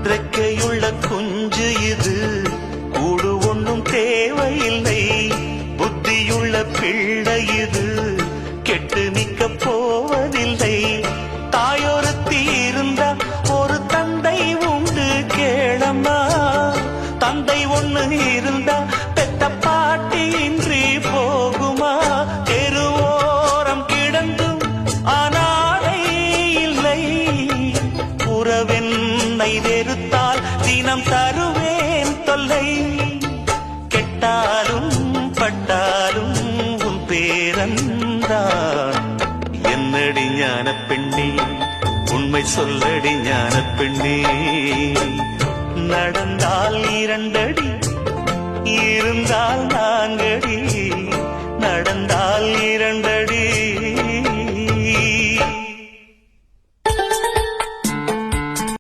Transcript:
இறக்கையுள்ள குஞ்சு இது, கூடு ஒன்றும் தேவையில்லை. புத்தியுள்ள பிள்ளை இது, கெட்டு நிக்க போவதில்லை. தாயொருத்தி இருந்தா ஒரு தந்தை உண்டு கேளம்மா. தந்தை ஒண்ணு இருந்தா பெத்த பாட்டி இன்றி போகுமா? தெருவோரம் கிடந்தும் ஆனாலை இல்லை. உறவென்னை வெறுத்தால் தினம் தருவேன் தொல்லை. கெட்டாலும் பட்டாலும் உன் பேரன்தான். என்னடி ஞான பெண்ணே, உண்மை சொல்லடி ஞான பெண்ணே. நடந்தால் 2 அடி, இருந்தால் 4 அடி.